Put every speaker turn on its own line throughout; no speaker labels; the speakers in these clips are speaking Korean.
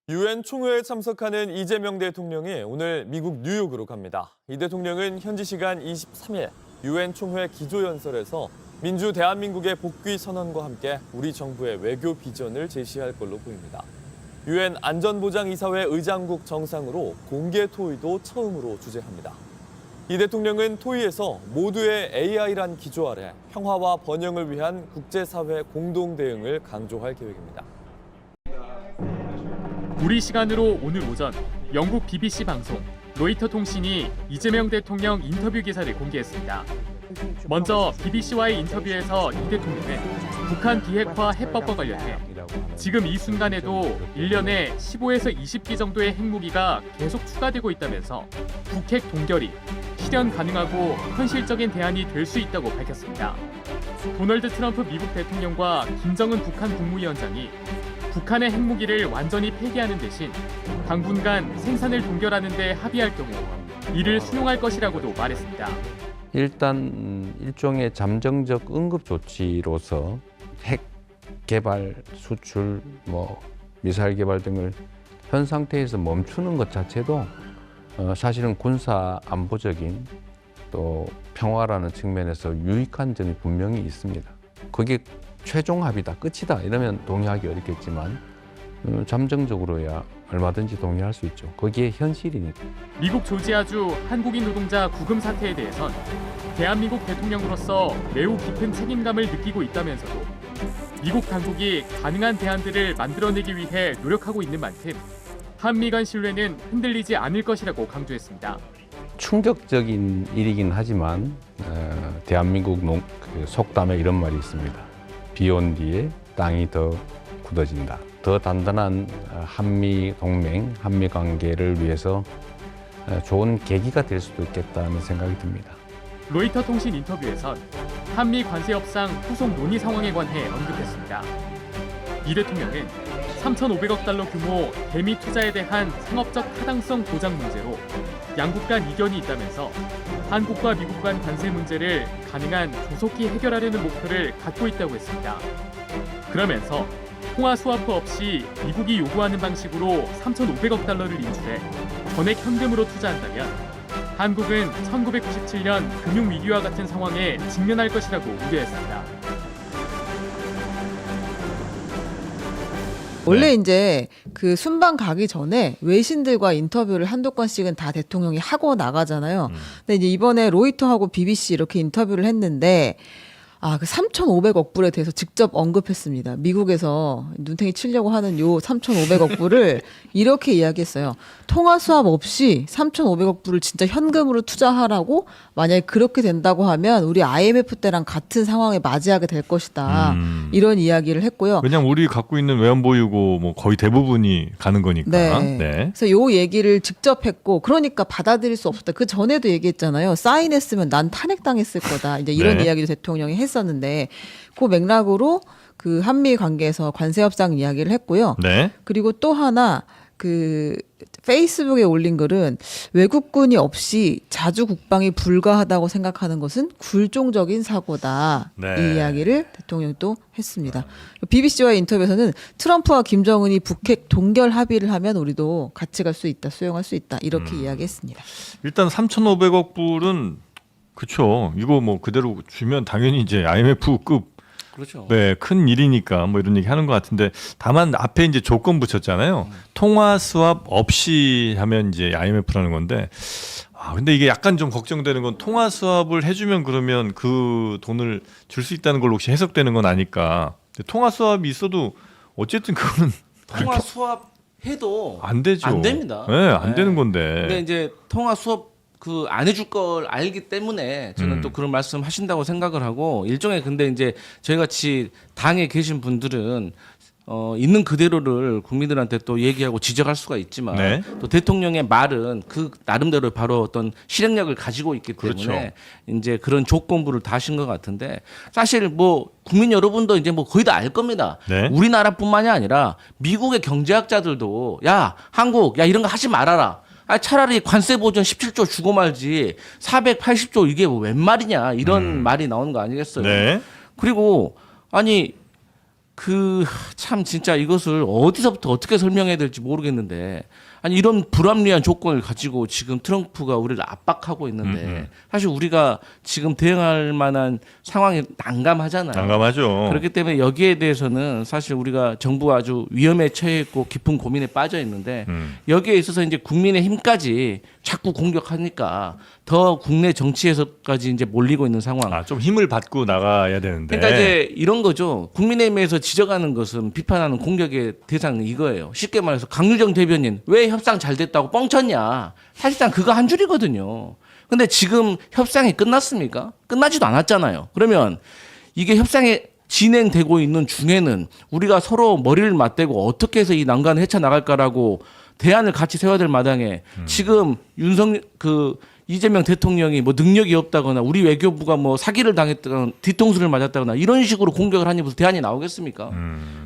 유엔 총회에 참석하는 이재명 대통령이 오늘 미국 뉴욕으로 갑니다. 이 대통령은 현지 시간 23일 유엔 총회 기조연설에서 민주 대한민국의 복귀 선언과 함께 우리 정부의 외교 비전을 제시할 걸로 보입니다. 유엔 안전보장이사회 의장국 정상으로 공개 토의도 처음으로 주재합니다. 이 대통령은 토의에서 모두의 AI란 기조 아래 평화와 번영을 위한 국제사회 공동 대응을 강조할 계획입니다.
우리 시간으로 오늘 오전 영국 BBC 방송 로이터 통신이 이재명 대통령 인터뷰 기사를 공개했습니다. 먼저 BBC와의 인터뷰에서 이 대통령은 북한 비핵화 해법과 관련해 지금 이 순간에도 1년에 15에서 20기 정도의 핵무기가 계속 추가되고 있다면서 북핵 동결이 실현 가능하고 현실적인 대안이 될 수 있다고 밝혔습니다. 도널드 트럼프 미국 대통령과 김정은 북한 국무위원장이 북한의 핵무기를 완전히 폐기하는 대신 당분간 생산을 동결하는 데 합의할 경우 이를 수용할 것이라고도 말했습니다.
일단 일종의 잠정적 응급 조치로서 핵 개발, 수출, 미사일 개발 등을 현 상태에서 멈추는 것 자체도 사실은 군사 안보적인 또 평화라는 측면에서 유익한 점이 분명히 있습니다. 그게 최종 합의다, 끝이다 이러면 동의하기 어렵겠지만 잠정적으로야 얼마든지 동의할 수 있죠. 거기에 현실이니까.
미국 조지아주 한국인 노동자 구금 사태에 대해선 대한민국 대통령으로서 매우 깊은 책임감을 느끼고 있다면서도 미국 당국이 가능한 대안들을 만들어내기 위해 노력하고 있는 만큼 한미 간 신뢰는 흔들리지 않을 것이라고 강조했습니다.
충격적인 일이긴 하지만 대한민국 속담에 이런 말이 있습니다. 비 온 뒤에 땅이 더 굳어진다. 더 단단한 한미 동맹, 한미 관계를 위해서 좋은 계기가 될 수도 있겠다는 생각이 듭니다.
로이터 통신 인터뷰에선 한미 관세 협상 후속 논의 상황에 관해 언급했습니다. 이 대통령은 3,500억 달러 규모 대미 투자에 대한 상업적 타당성 보장 문제로 양국 간 이견이 있다면서 한국과 미국 간 관세 문제를 가능한 조속히 해결하려는 목표를 갖고 있다고 했습니다. 그러면서 통화 스와프 없이 미국이 요구하는 방식으로 3,500억 달러를 인출해 전액 현금으로 투자한다면 한국은 1997년 금융위기와 같은 상황에 직면할 것이라고 우려했습니다.
원래 이제 그 순방 가기 전에 외신들과 인터뷰를 한두 건씩은 다 대통령이 하고 나가잖아요. 근데 이제 이번에 로이터하고 BBC 이렇게 인터뷰를 했는데 그 3,500억 불에 대해서 직접 언급했습니다. 미국에서 눈탱이 치려고 하는 요 3,500억 불을 이렇게 이야기했어요. 통화 수합 없이 3,500억 불을 진짜 현금으로 투자하라고 만약에 그렇게 된다고 하면 우리 IMF 때랑 같은 상황에 맞이하게 될 것이다. 이런 이야기를 했고요.
왜냐면 우리 갖고 있는 외환보유고 거의 대부분이 가는 거니까.
네. 그래서 요 얘기를 직접 했고 그러니까 받아들일 수 없었다. 그 전에도 얘기했잖아요. 사인했으면 난 탄핵당했을 거다. 이제 이런
네.
이야기도 대통령이 했었는데 그 맥락으로 그 한미 관계에서 관세 협상 이야기를 했고요.
네.
그리고 또 하나 그 페이스북에 올린 글은 외국군이 없이 자주 국방이 불가하다고 생각하는 것은 굴종적인 사고다.
네.
이 이야기를 대통령이 또 했습니다. BBC와의 인터뷰에서는 트럼프와 김정은이 북핵 동결 합의를 하면 우리도 같이 갈 수 있다, 수용할 수 있다 이렇게 이야기했습니다.
일단 3,500억 불은 그렇죠. 이거 그대로 주면 당연히 이제 IMF급
그렇죠.
네, 큰 일이니까 이런 얘기 하는 것 같은데 다만 앞에 이제 조건 붙였잖아요. 통화 수합 없이 하면 이제 IMF라는 건데 근데 이게 약간 좀 걱정되는 건 통화 수합을 해주면 그러면 그 돈을 줄 수 있다는 걸로 혹시 해석되는 건 아닐까. 통화 수합이 있어도 어쨌든 그거는
통화 수합 해도
안 되죠.
안 됩니다.
네, 안 되는 건데.
근데 이제 통화 수합 안 해줄 걸 알기 때문에 저는 또 그런 말씀 하신다고 생각을 하고 일종의 근데 이제 저희 같이 당에 계신 분들은 있는 그대로를 국민들한테 또 얘기하고 지적할 수가 있지만
네.
또 대통령의 말은 그 나름대로 바로 어떤 실행력을 가지고 있기 때문에
그렇죠.
이제 그런 조건부를 다 하신 것 같은데 사실 국민 여러분도 이제 거의 다 알 겁니다.
네.
우리나라뿐만이 아니라 미국의 경제학자들도 야 한국 야 이런 거 하지 말아라. 차라리 관세 보전 17조 주고 말지 480조 이게 웬 말이냐 이런 말이 나오는 거 아니겠어요.
네.
그리고 아니 참 진짜 이것을 어디서부터 어떻게 설명해야 될지 모르겠는데 아니 이런 불합리한 조건을 가지고 지금 트럼프가 우리를 압박하고 있는데 사실 우리가 지금 대응할 만한 상황이 난감하잖아요.
난감하죠.
그렇기 때문에 여기에 대해서는 사실 우리가 정부가 아주 위험에 처해 있고 깊은 고민에 빠져 있는데 여기에 있어서 이제 국민의힘까지 자꾸 공격하니까 더 국내 정치에서까지 이제 몰리고 있는 상황.
좀 힘을 받고 나가야 되는데.
그러니까 이제 이런 거죠. 국민의힘에서 지적하는 것은 비판하는 공격의 대상은 이거예요. 쉽게 말해서 강유정 대변인 왜 협상 잘 됐다고 뻥쳤냐. 사실상 그거 한 줄이거든요. 근데 지금 협상이 끝났습니까? 끝나지도 않았잖아요. 그러면 이게 협상이 진행되고 있는 중에는 우리가 서로 머리를 맞대고 어떻게 해서 이 난관을 헤쳐나갈까라고 대안을 같이 세워야 될 마당에 지금 이재명 대통령이 뭐 능력이 없다거나 우리 외교부가 뭐 사기를 당했다거나 뒤통수를 맞았다거나 이런 식으로 공격을 하니 무슨 대안이 나오겠습니까?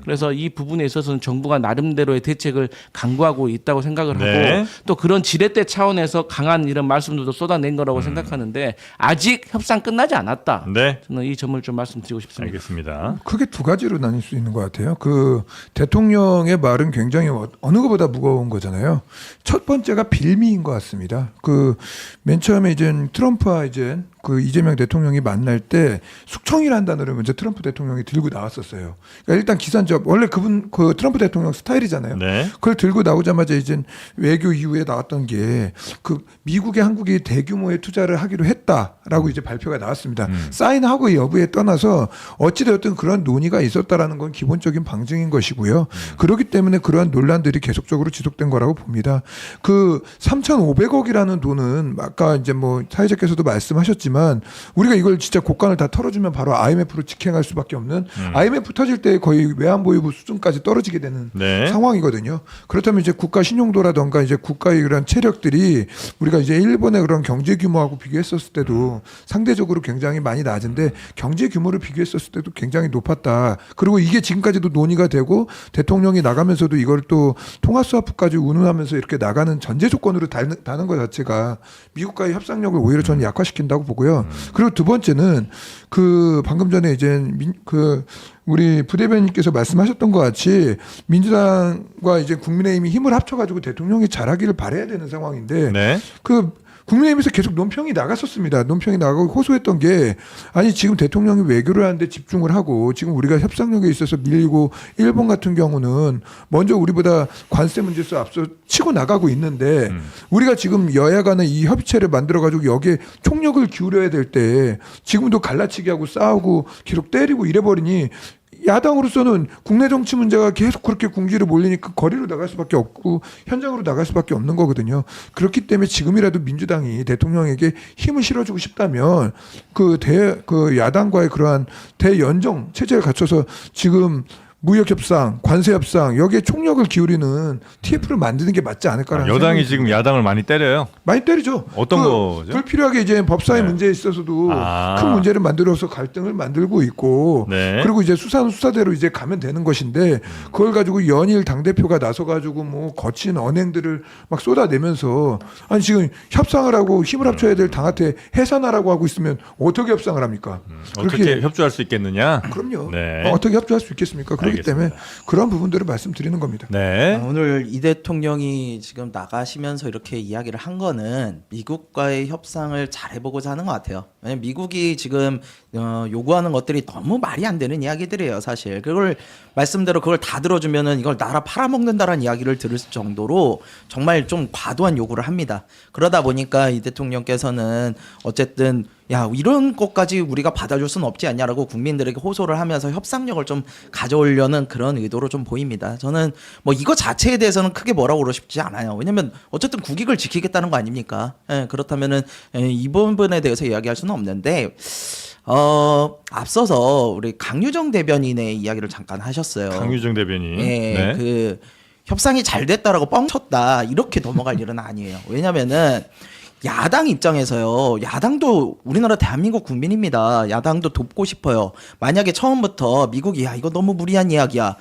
그래서 이 부분에 있어서는 정부가 나름대로의 대책을 강구하고 있다고 생각을
네.
하고 또 그런 지렛대 차원에서 강한 이런 말씀들도 쏟아낸 거라고 생각하는데 아직 협상 끝나지 않았다.
네.
저는 이 점을 좀 말씀드리고 싶습니다.
알겠습니다.
크게 두 가지로 나뉠 수 있는 것 같아요. 그 대통령의 말은 굉장히 어느 것보다 무거운 거잖아요. 첫 번째가 빌미인 것 같습니다. 그 맨 처음에 이제 트럼프와 이제 그 이재명 대통령이 만날 때 숙청이라는 단어를 먼저 트럼프 대통령이 들고 나왔었어요. 그러니까 일단 기산적 원래 그 트럼프 대통령 스타일이잖아요.
네.
그걸 들고 나오자마자 이제 외교 이후에 나왔던 게 그 미국에 한국이 대규모의 투자를 하기로 했다라고 이제 발표가 나왔습니다. 사인하고 여부에 떠나서 어찌되었든 그런 논의가 있었다라는 건 기본적인 방증인 것이고요. 그렇기 때문에 그러한 논란들이 계속적으로 지속된 거라고 봅니다. 그 3,500억이라는 돈은 아까 이제 뭐 사회자께서도 말씀하셨지만 우리가 이걸 진짜 곡간을 다 털어주면 바로 IMF로 직행할 수밖에 없는 IMF 터질 때 거의 외환보유고 수준까지 떨어지게 되는
네.
상황이거든요. 그렇다면 이제 국가 신용도라던가 이제 국가의 그런 체력들이 우리가 이제 일본의 그런 경제 규모하고 비교했었을 때도 상대적으로 굉장히 많이 낮은데 경제 규모를 비교했었을 때도 굉장히 높았다. 그리고 이게 지금까지도 논의가 되고 대통령이 나가면서도 이걸 또 통화스와프까지 운운하면서 이렇게 나가는 전제 조건으로 다는 것 자체가 미국과의 협상력을 오히려 저는 약화시킨다고 보고요. 그리고 두 번째는 그 방금 전에 이제 우리 부대변인께서 말씀하셨던 것 같이 민주당과 이제 국민의힘이 힘을 합쳐가지고 대통령이 잘하기를 바라야 되는 상황인데
네.
그 국민의힘에서 계속 논평이 나갔었습니다. 논평이 나가고 호소했던 게 아니 지금 대통령이 외교를 하는데 집중을 하고 지금 우리가 협상력에 있어서 밀리고 일본 같은 경우는 먼저 우리보다 관세 문제에서 앞서 치고 나가고 있는데 우리가 지금 여야 간의 이 협의체를 만들어가지고 여기에 총력을 기울여야 될 때 지금도 갈라치기하고 싸우고 계속 때리고 이래버리니 야당으로서는 국내 정치 문제가 계속 그렇게 궁지로 몰리니까 거리로 나갈 수밖에 없고 현장으로 나갈 수밖에 없는 거거든요. 그렇기 때문에 지금이라도 민주당이 대통령에게 힘을 실어주고 싶다면 그 야당과의 그러한 대연정 체제를 갖춰서 지금 무역협상, 관세협상 여기에 총력을 기울이는 TF를 만드는 게 맞지 않을까라는
여당이
생각이
지금 야당을 많이 때려요.
많이 때리죠.
어떤 거죠?
불필요하게 이제 법사위
네.
문제에 있어서도
아.
큰 문제를 만들어서 갈등을 만들고 있고
네.
그리고 이제 수사는 수사대로 이제 가면 되는 것인데 그걸 가지고 연일 당대표가 나서가지고 뭐 거친 언행들을 막 쏟아내면서 아니 지금 협상을 하고 힘을 합쳐야 될 당한테 해산하라고 하고 있으면 어떻게 협상을 합니까?
어떻게 협조할 수 있겠느냐?
그럼요.
네.
어떻게 협조할 수 있겠습니까? 그렇기
알겠습니다.
때문에 그런 부분들을 말씀드리는 겁니다.
네.
오늘 이 대통령이 지금 나가시면서 이렇게 이야기를 한 거는 미국과의 협상을 잘 해보고자 하는 것 같아요. 왜냐면 미국이 지금 요구하는 것들이 너무 말이 안 되는 이야기들이에요, 사실. 그걸 말씀대로 그걸 다 들어주면은 이걸 나라 팔아먹는다라는 이야기를 들을 정도로 정말 좀 과도한 요구를 합니다. 그러다 보니까 이 대통령께서는 어쨌든 야 이런 것까지 우리가 받아줄 수는 없지 않냐라고 국민들에게 호소를 하면서 협상력을 좀 가져오려는 그런 의도로 좀 보입니다. 저는 뭐 이거 자체에 대해서는 크게 뭐라고 그러고 싶지 않아요. 왜냐면 어쨌든 국익을 지키겠다는 거 아닙니까? 그렇다면은 이 부분에 대해서 이야기할 수는 없는데 앞서서 우리 강유정 대변인의 이야기를 잠깐 하셨어요.
강유정 대변인.
예,
네.
그 협상이 잘 됐다라고 뻥쳤다 이렇게 넘어갈 일은 아니에요. 왜냐면은 야당 입장에서요. 야당도 우리나라 대한민국 국민입니다. 야당도 돕고 싶어요. 만약에 처음부터 미국이 야 이거 너무 무리한 이야기야.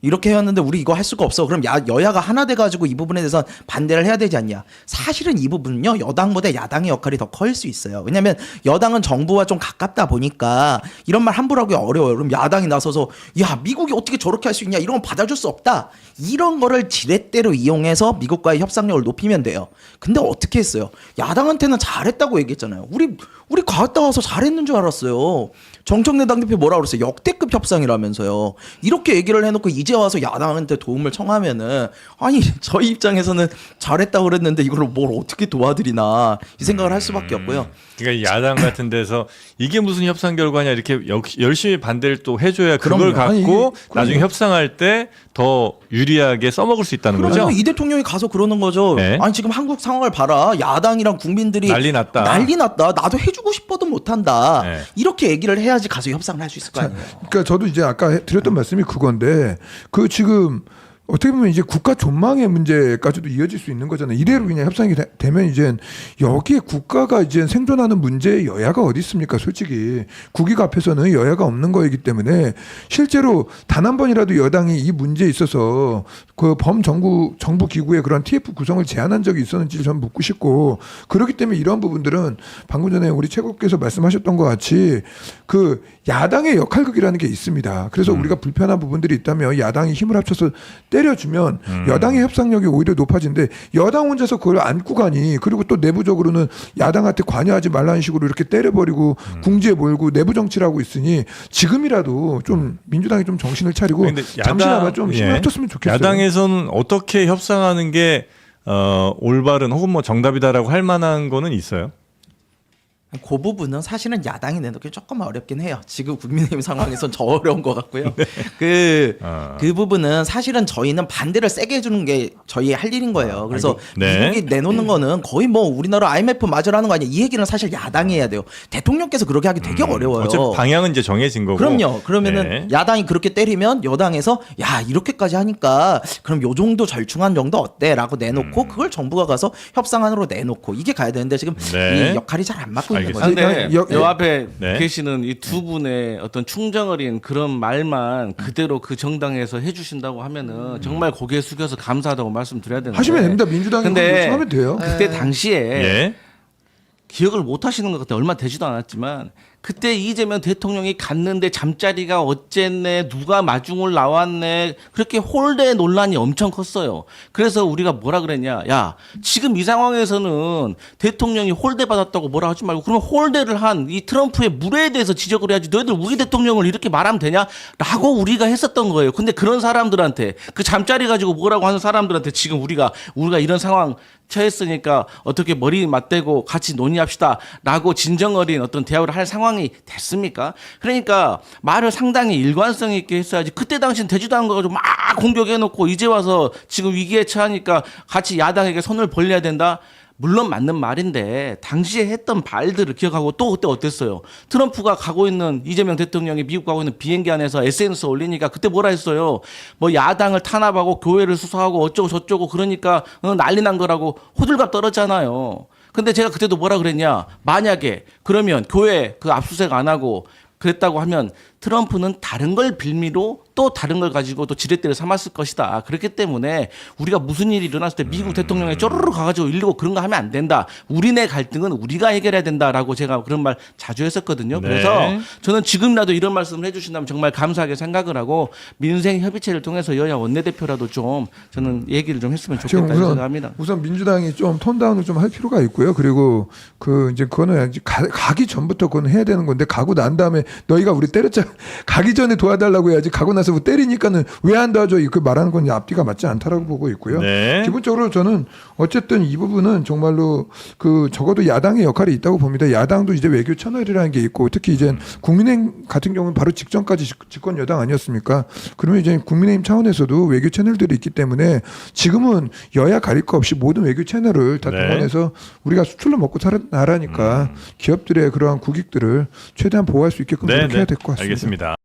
이렇게 해왔는데 우리 이거 할 수가 없어. 그럼 여야가 하나 돼가지고 이 부분에 대해서 반대를 해야 되지 않냐. 사실은 이 부분은요. 여당보다 야당의 역할이 더 커일 수 있어요. 왜냐하면 여당은 정부와 좀 가깝다 보니까 이런 말 함부로 하기 어려워요. 그럼 야당이 나서서 야 미국이 어떻게 저렇게 할 수 있냐. 이런 건 받아줄 수 없다. 이런 거를 지렛대로 이용해서 미국과의 협상력을 높이면 돼요. 근데 어떻게 했어요? 야당한테는 잘했다고 얘기했잖아요. 우리 갔다 와서 잘했는 줄 알았어요. 정청래 당대표 뭐라 그랬어요? 역대급 협상이라면서요. 이렇게 얘기를 해놓고 이제 와서 야당한테 도움을 청하면은 아니 저희 입장에서는 잘했다고 그랬는데 이걸 뭘 어떻게 도와드리나 이 생각을 할 수밖에 없고요.
그러니까 야당 같은 데서 이게 무슨 협상 결과냐 이렇게 열심히 반대를 또 해줘야 그걸
그럼요. 아니,
갖고
이게-
나중에
그럼요.
협상할 때 더 유리하게 써먹을 수 있다는 거죠.
그러면 이 대통령이 가서 그러는 거죠.
네.
아니 지금 한국 상황을 봐라. 야당이랑 국민들이
난리 났다.
난리 났다. 나도 해주고 싶어도 못한다.
네.
이렇게 얘기를 해야지 가서 협상을 할 수 있을 거 아니에요.
그러니까 저도 이제 아까 드렸던 말씀이 그건데 그 지금 어떻게 보면 이제 국가 존망의 문제까지도 이어질 수 있는 거잖아요. 이대로 그냥 협상이 되면 이제 여기에 국가가 이제 생존하는 문제에 여야가 어디 있습니까? 솔직히 국익 앞에서는 여야가 없는 거이기 때문에 실제로 단 한 번이라도 여당이 이 문제에 있어서 그 범정부 정부 기구의 그런 TF 구성을 제안한 적이 있었는지 전 묻고 싶고 그렇기 때문에 이런 부분들은 방금 전에 우리 최고께서 말씀하셨던 것 같이 그 야당의 역할극이라는 게 있습니다. 그래서 우리가 불편한 부분들이 있다면 야당이 힘을 합쳐서 때려주면 여당의 협상력이 오히려 높아진데 여당 혼자서 그걸 안고 가니 그리고 또 내부적으로는 야당한테 관여하지 말라는 식으로 이렇게 때려버리고 궁지에 몰고 내부 정치를 하고 있으니 지금이라도 좀 민주당이 좀 정신을 차리고
근데
잠시나마 좀 힘을 합쳤으면 좋겠어요.
야당에서는 어떻게 협상하는 게 올바른 혹은 뭐 정답이다라고 할 만한 거는 있어요?
그 부분은 사실은 야당이 내놓기 조금 어렵긴 해요. 지금 국민의힘 상황에선 저 어려운 것 같고요. 그 부분은 사실은 저희는 반대를 세게 해주는 게 저희의 할 일인 거예요. 그래서
네.
미국이 내놓는 거는 거의 뭐 우리나라 IMF 맞으라는 거 아니야. 이 얘기는 사실 야당이 해야 돼요. 대통령께서 그렇게 하기 되게 어려워요.
어차피 방향은 이제 정해진 거고.
그럼요. 그러면은
네.
야당이 그렇게 때리면 여당에서 야 이렇게까지 하니까 그럼 요 정도 절충안 정도 어때?라고 내놓고 그걸 정부가 가서 협상안으로 내놓고 이게 가야 되는데 지금
네.
이 역할이 잘 안 맞고 있는
알겠습니다.
거죠.
근데
여-
요 앞에
네.
계시는 이 두 분의 어떤 충정어린 그런 말만 그대로 그 정당에서 해주신다고 하면은 정말 고개 숙여서 감사하다고 말씀드려야 되는데
하시면 됩니다. 민주당이
근데
하면 돼요.
그때 당시에
예.
기억을 못 하시는 것 같아요. 얼마 되지도 않았지만 그때 이재명 대통령이 갔는데 잠자리가 어쨌네 누가 마중을 나왔네 그렇게 홀대 논란이 엄청 컸어요. 그래서 우리가 뭐라 그랬냐. 야 지금 이 상황에서는 대통령이 홀대 받았다고 뭐라 하지 말고 그러면 홀대를 한 이 트럼프의 무례에 대해서 지적을 해야지 너희들 우리 대통령을 이렇게 말하면 되냐 라고 우리가 했었던 거예요. 근데 그런 사람들한테 그 잠자리 가지고 뭐라고 하는 사람들한테 지금 우리가 이런 상황 처했으니까 어떻게 머리 맞대고 같이 논의합시다 라고 진정 어린 어떤 대화를 할 상황이 됐습니까? 그러니까 말을 상당히 일관성 있게 했어야지 그때 당시엔 되지도 않은 거 가지고 막 공격해놓고 이제 와서 지금 위기에 처하니까 같이 야당에게 손을 벌려야 된다? 물론 맞는 말인데 당시에 했던 말들을 기억하고 또 그때 어땠어요? 트럼프가 가고 있는 이재명 대통령이 미국 가고 있는 비행기 안에서 SNS 올리니까 그때 뭐라 했어요? 뭐 야당을 탄압하고 교회를 수사하고 어쩌고 저쩌고 그러니까 난리 난 거라고 호들갑 떨었잖아요. 근데 제가 그때도 뭐라 그랬냐? 만약에 그러면 교회 그 압수수색 안 하고 그랬다고 하면 트럼프는 다른 걸 빌미로 또 다른 걸 가지고 또 지렛대를 삼았을 것이다. 그렇기 때문에 우리가 무슨 일이 일어났을 때 미국 대통령이 쪼르르 가가지고 일리고 그런 거 하면 안 된다. 우리네 갈등은 우리가 해결해야 된다라고 제가 그런 말 자주 했었거든요.
네.
그래서 저는 지금이라도 이런 말씀을 해주신다면 정말 감사하게 생각을 하고 민생협의체를 통해서 여야 원내대표라도 좀 저는 얘기를 좀 했으면
지금
좋겠다는 생각합니다.
우선 민주당이 좀 톤다운을 좀 할 필요가 있고요. 그리고 그 이제 그거는 이제 가기 전부터 그건 해야 되는 건데 가고 난 다음에 너희가 우리 때렸잖아. 가기 전에 도와달라고 해야지 가고 나서 뭐 때리니까는 왜 안 도와줘? 그 말하는 건 앞뒤가 맞지 않다라고 보고 있고요.
네.
기본적으로 저는 어쨌든 이 부분은 정말로 그 적어도 야당의 역할이 있다고 봅니다. 야당도 이제 외교 채널이라는 게 있고 특히 이제 국민의힘 같은 경우는 바로 직전까지 집권 여당 아니었습니까? 그러면 이제 국민의힘 차원에서도 외교 채널들이 있기 때문에 지금은 여야 가릴 거 없이 모든 외교 채널을 다
네.
동원해서 우리가 수출로 먹고 사는 나라니까 기업들의 그러한 국익들을 최대한 보호할 수 있게끔
네,
노력해야
네.
될 것 같습니다.
알겠습니다.